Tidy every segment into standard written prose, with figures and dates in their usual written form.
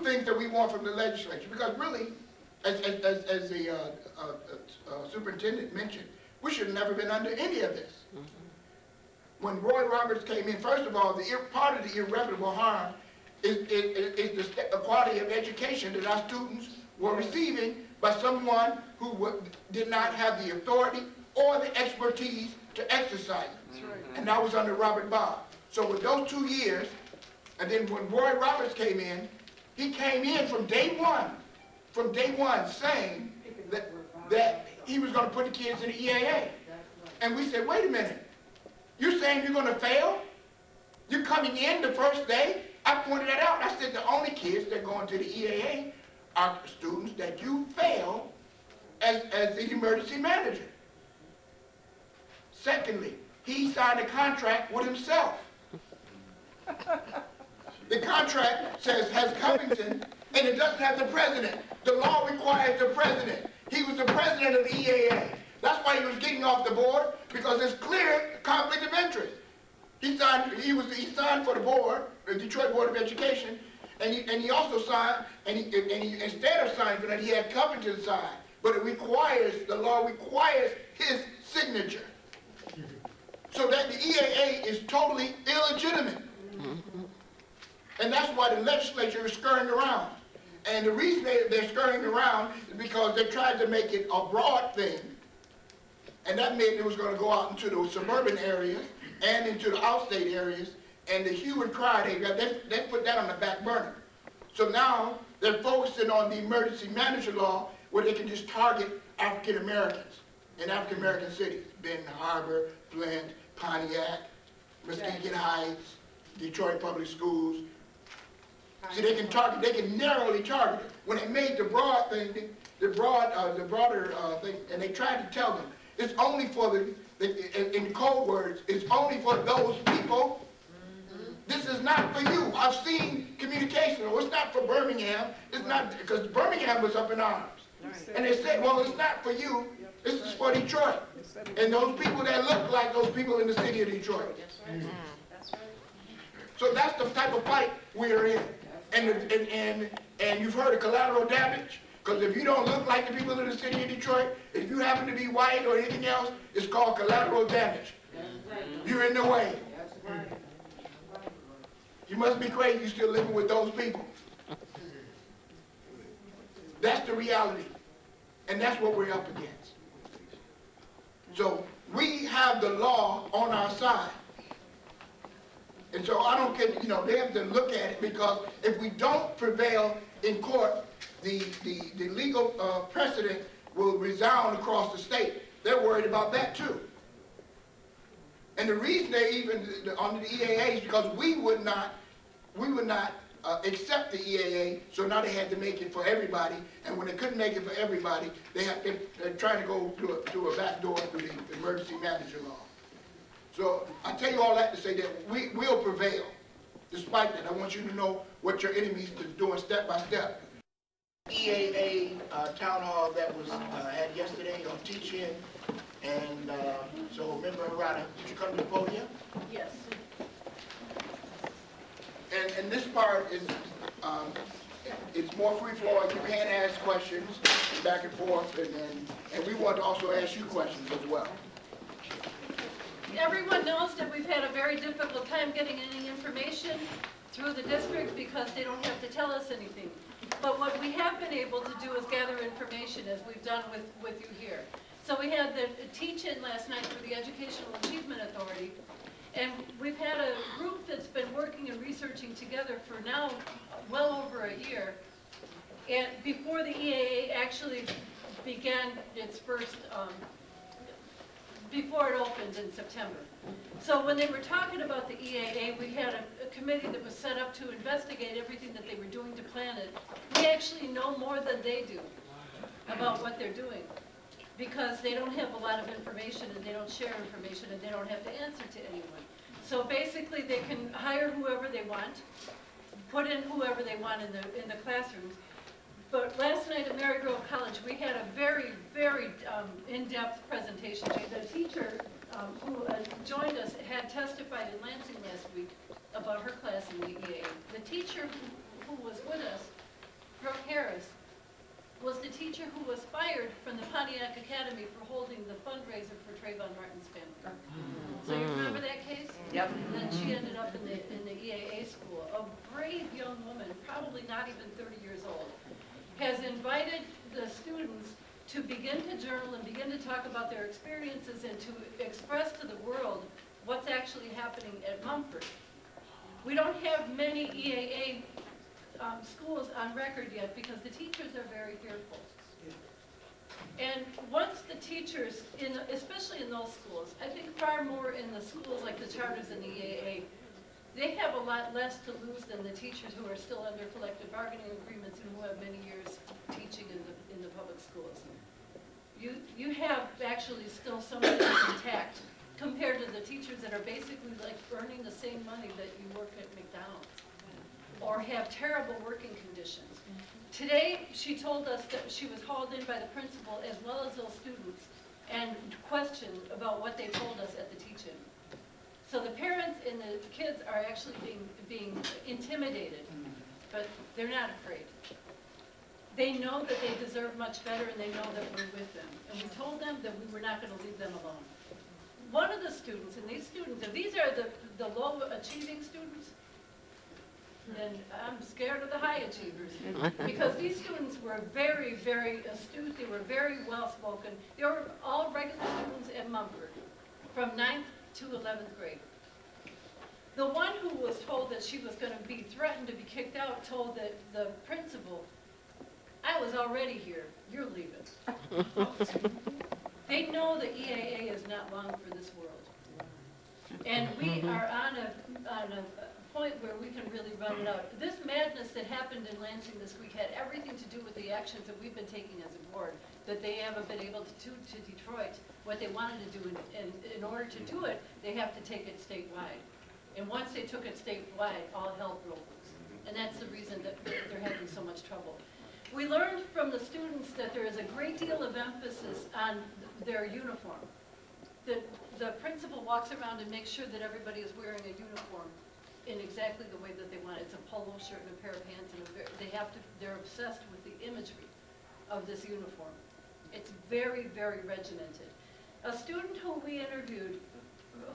things that we want from the legislature, because really, as the superintendent mentioned, we should have never been under any of this. When Roy Roberts came in, first of all, part of the irreparable harm is the quality of education that our students were receiving by someone who did not have the authority or the expertise to exercise it. That's right. And that was under Robert Bob. So with those 2 years, and then when Roy Roberts came in, he came in from day one saying that he was going to put the kids in the EAA. And we said, wait a minute, you're saying you're going to fail? You're coming in the first day? I pointed that out. I said the only kids that go into the EAA are students that you fail as the emergency manager. Secondly, he signed a contract with himself. The contract says has Covington, and it doesn't have the president. The law requires the president. He was the president of the EAA. That's why he was getting off the board, because there's clear conflict of interest. He signed for the board, the Detroit Board of Education, and he also signed, and he instead of signing for that, he had Covington sign. But the law requires his signature. So that the EAA is totally illegitimate. And that's why the legislature is scurrying around. And the reason they're scurrying around is because they tried to make it a broad thing. And that meant it was going to go out into the suburban areas and into the outstate areas. And the hue and cry, they put that on the back burner. So now they're focusing on the emergency manager law where they can just target African Americans in African American cities. Benton Harbor, Flint, Pontiac, Muskegon Heights, Detroit Public Schools. See, they can narrowly target it. When they made the broad thing, the broader thing, and they tried to tell them, it's only for in code words, it's only for those people. This is not for you. I've seen communication. Oh, it's not for Birmingham. It's not, because Birmingham was up in arms. And they said, well, it's not for you. This is for Detroit. And those people that look like those people in the city of Detroit. So that's the type of fight we're in. And you've heard of collateral damage. Because if you don't look like the people in the city of Detroit, if you happen to be white or anything else, it's called collateral damage. You're in the way. You must be crazy you're still living with those people. That's the reality. And that's what we're up against. So we have the law on our side. And so I don't care, they have to look at it, because if we don't prevail in court, the legal precedent will resound across the state. They're worried about that too. And the reason they even under the EAA is because we would not accept the EAA, so now they had to make it for everybody. And when they couldn't make it for everybody, they're trying to go through a back door through the emergency manager law. So I tell you all that to say that we will prevail. Despite that, I want you to know what your enemies is doing step by step. EAA town hall that was had yesterday on teach-in, and so Member Harada, did you come to the podium? Yes. And this part is it's more free flowing. You can ask questions back and forth, and we want to also ask you questions as well. Everyone knows that we've had a very difficult time getting any information through the district because they don't have to tell us anything. But what we have been able to do is gather information, as we've done with you here. So we had the teach-in last night for the Educational Achievement Authority, and we've had a group that's been working and researching together for now well over a year. And before the EAA actually began its first before it opened in September. So when they were talking about the EAA, we had a committee that was set up to investigate everything that they were doing to plan it. We actually know more than they do about what they're doing, because they don't have a lot of information and they don't share information and they don't have to answer to anyone. So basically they can hire whoever they want, put in whoever they want in the classrooms. But last night at Marygrove College, we had a very, very in-depth presentation. The teacher who joined us had testified in Lansing last week about her class in the EAA. The teacher who was with us Brooke Harris, was the teacher who was fired from the Pontiac Academy for holding the fundraiser for Trayvon Martin's family. So you remember that case? Yep. And then she ended up in the EAA school. A brave young woman, probably not even 30 years old, has invited the students to begin to journal and begin to talk about their experiences and to express to the world what's actually happening at Mumford. We don't have many EAA schools on record yet because the teachers are very fearful. And once the teachers, especially in those schools, I think far more in the schools like the charters and the EAA, they have a lot less to lose than the teachers who are still under collective bargaining agreements and who have many years teaching in the public schools. You have actually still some of this intact compared to the teachers that are basically like earning the same money that you work at McDonald's or have terrible working conditions. Today, she told us that she was hauled in by the principal as well as those students and questioned about what they told us at the teach-in. So the parents and the kids are actually being intimidated, but they're not afraid. They know that they deserve much better and they know that we're with them. And we told them that we were not going to leave them alone. One of the students, and these students, and these are the low achieving students, and I'm scared of the high achievers because these students were very, very astute. They were very well spoken. They were all regular students at Mumford from 9th to 11th grade. The one who was told that she was going to be threatened to be kicked out told the principal, I was already here. You're leaving. They know the EAA is not long for this world. And we are on a point where we can really run it out. This madness that happened in Lansing this week had everything to do with the actions that we've been taking as a board, that they haven't been able to do to Detroit what they wanted to do. And in order to do it, they have to take it statewide. And once they took it statewide, all hell broke loose. And that's the reason that they're having so much trouble. We learned from the students that there is a great deal of emphasis on their uniform. The principal walks around and makes sure that everybody is wearing a uniform in exactly the way that they want it. It's a polo shirt and a pair of pants, and they're obsessed with the imagery of this uniform. It's very, very regimented. A student who we interviewed,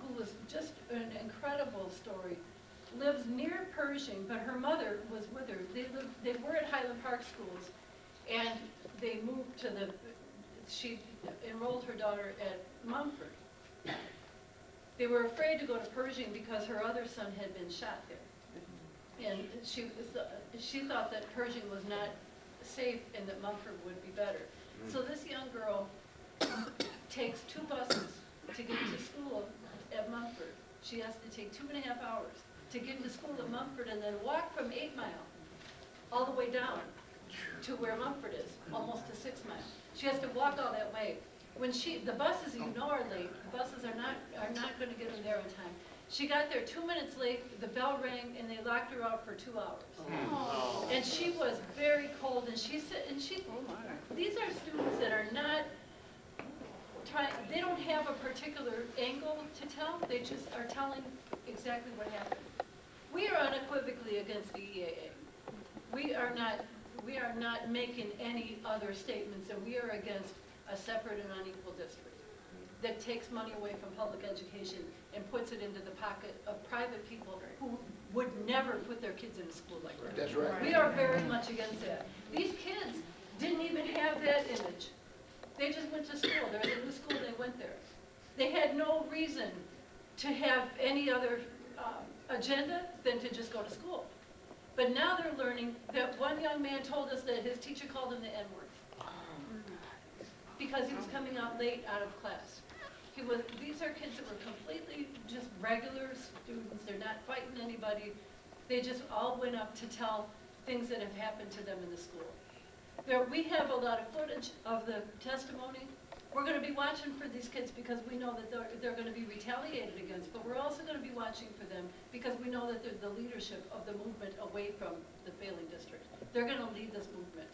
who was just an incredible story, lives near Pershing, but her mother was with her. They were at Highland Park schools, and they moved to she enrolled her daughter at Mumford. They were afraid to go to Pershing because her other son had been shot there. And she thought that Pershing was not safe and that Mumford would be better. So this young girl takes 2 buses to get to school at Mumford. She has to take 2.5 hours to get to school at Mumford and then walk from 8 Mile all the way down to where Mumford is, almost to 6 Mile. She has to walk all that way. When the buses, you know, are late. The buses are not going to get her there on time. She got there 2 minutes late. The bell rang, and they locked her out for 2 hours. Oh. And she was very cold. And she said, these are students that are not trying. They don't have a particular angle to tell. They just are telling exactly what happened. We are unequivocally against the EAA. We are not making any other statements, and we are against a separate and unequal district that takes money away from public education and puts it into the pocket of private people who would never put their kids in a school like that. That's right. We are very much against that. These kids didn't even have that image. They just went to school. They're in the new school, they went there. They had no reason to have any other agenda than to just go to school. But now they're learning that one young man told us that his teacher called him the N-word because he was coming out late out of class. These are kids that were completely just regular students. They're not fighting anybody. They just all went up to tell things that have happened to them in the school. We have a lot of footage of the testimony. We're going to be watching for these kids because we know that they're going to be retaliated against, but we're also going to be watching for them because we know that they're the leadership of the movement away from the failing district. They're going to lead this movement.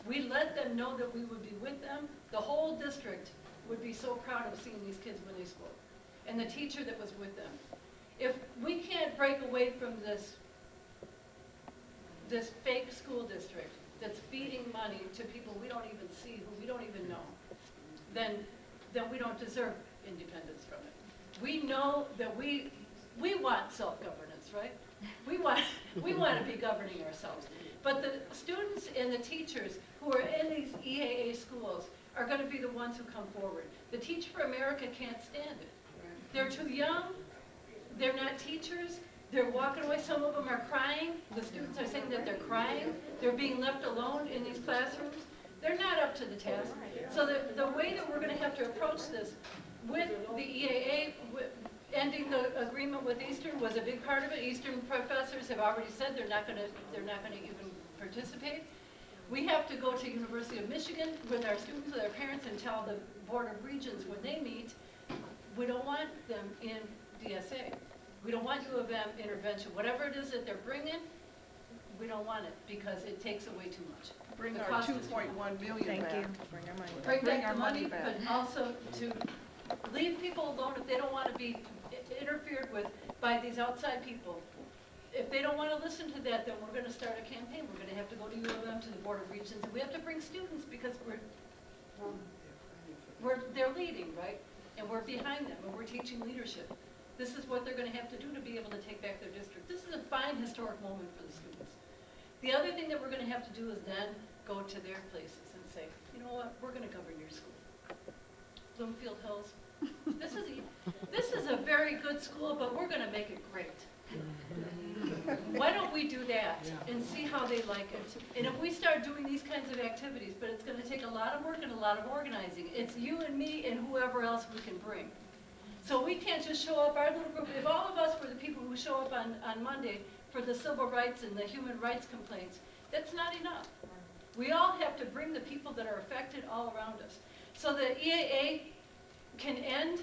We let them know that we would be with them. The whole district would be so proud of seeing these kids when they spoke, and the teacher that was with them. If we can't break away from this fake school district, that's feeding money to people we don't even see, who we don't even know, then we don't deserve independence from it. We know that we want self-governance, right? We want to be governing ourselves. But the students and the teachers who are in these EAA schools are going to be the ones who come forward. The Teach for America can't stand it. They're too young. They're not teachers. They're walking away. Some of them are crying. The students are saying that they're crying. They're being left alone in these classrooms. They're not up to the task. So the way that we're going to have to approach this with the EAA, ending the agreement with Eastern was a big part of it. Eastern professors have already said they're not going to even participate. We have to go to University of Michigan with our students, with our parents, and tell the Board of Regents when they meet, we don't want them in DSA. We don't want U of M intervention. Whatever it is that they're bringing, we don't want it because it takes away too much. Bring our 2.1 million Thank back. you. Bring back the money, but also to leave people alone if they don't want to be interfered with by these outside people. If they don't want to listen to that, then we're going to start a campaign. We're going to have to go to U of M, to the Board of Regents, and we have to bring students because they're leading, right? And we're behind them, and we're teaching leadership. This is what they're going to have to do to be able to take back their district. This is a fine historic moment for the students. The other thing that we're going to have to do is then go to their places and say, you know what, we're going to govern your school. Bloomfield Hills, this is a very good school, but we're going to make it great. Why don't we do that and see how they like it? And if we start doing these kinds of activities, but it's going to take a lot of work and a lot of organizing. It's you and me and whoever else we can bring. So we can't just show up, our little group, if all of us were the people who show up on Monday for the civil rights and the human rights complaints, that's not enough. We all have to bring the people that are affected all around us. So the EAA can end.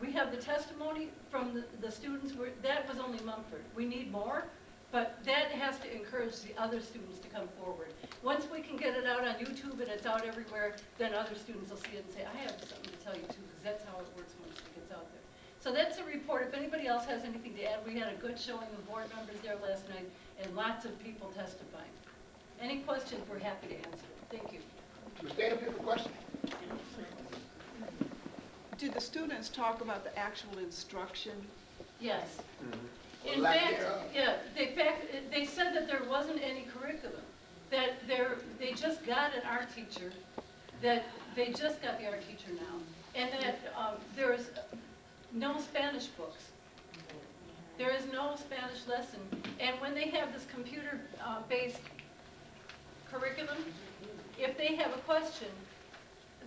We have the testimony from the students. That was only Mumford. We need more, but that has to encourage the other students to come forward. Once we can get it out on YouTube and it's out everywhere, then other students will see it and say, I have something to tell you too, because that's how it works once it gets out there. So that's a report. If anybody else has anything to add, we had a good showing of board members there last night and lots of people testifying. Any questions, we're happy to answer. Thank you. Stand up here for questions. Did the students talk about the actual instruction? Yes. Mm-hmm. In fact, yeah, they said that there wasn't any curriculum, that they just got an art teacher, that they just got the art teacher now, and that there's no Spanish books. There is no Spanish lesson. And when they have this computer-based curriculum, if they have a question,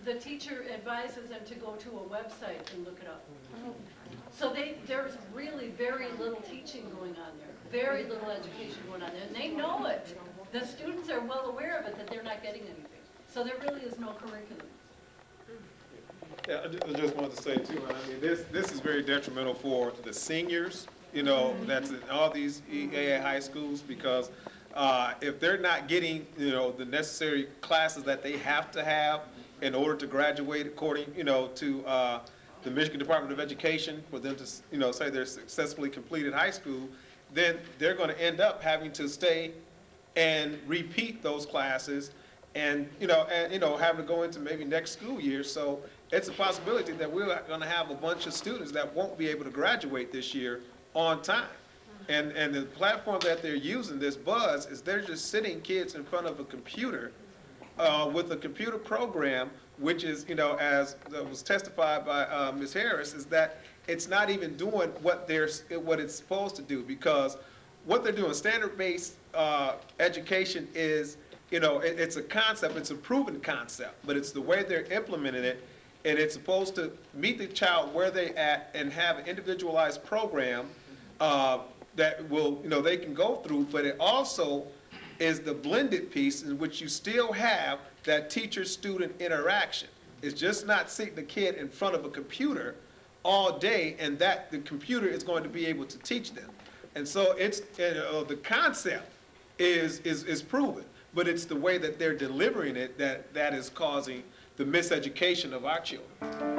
the teacher advises them to go to a website and look it up. So there's really very little teaching going on there, very little education going on there, and they know it. The students are well aware of it, that they're not getting anything. So there really is no curriculum. Yeah, I just wanted to say too, I mean, this is very detrimental for the seniors, you know, that's in all these EAA high schools, because if they're not getting, you know, the necessary classes that they have to have in order to graduate according, you know, to the Michigan Department of Education, for them to, you know, say they're successfully completed high school, then they're going to end up having to stay and repeat those classes, and having to go into maybe next school year. So it's a possibility that we're going to have a bunch of students that won't be able to graduate this year on time. And the platform that they're using, this Buzz, is they're just sitting kids in front of a computer with a computer program, which is, you know, as was testified by Ms. Harris, is that it's not even doing what it's supposed to do, because what they're doing, standard-based education is, you know, it's a concept, it's a proven concept, but it's the way they're implementing it, and it's supposed to meet the child where they're at and have an individualized program that will, you know, they can go through, but it also is the blended piece in which you still have that teacher-student interaction. It's just not sitting the kid in front of a computer all day, and that the computer is going to be able to teach them. And so it's, the concept is proven, but it's the way that they're delivering it that is causing the miseducation of our children.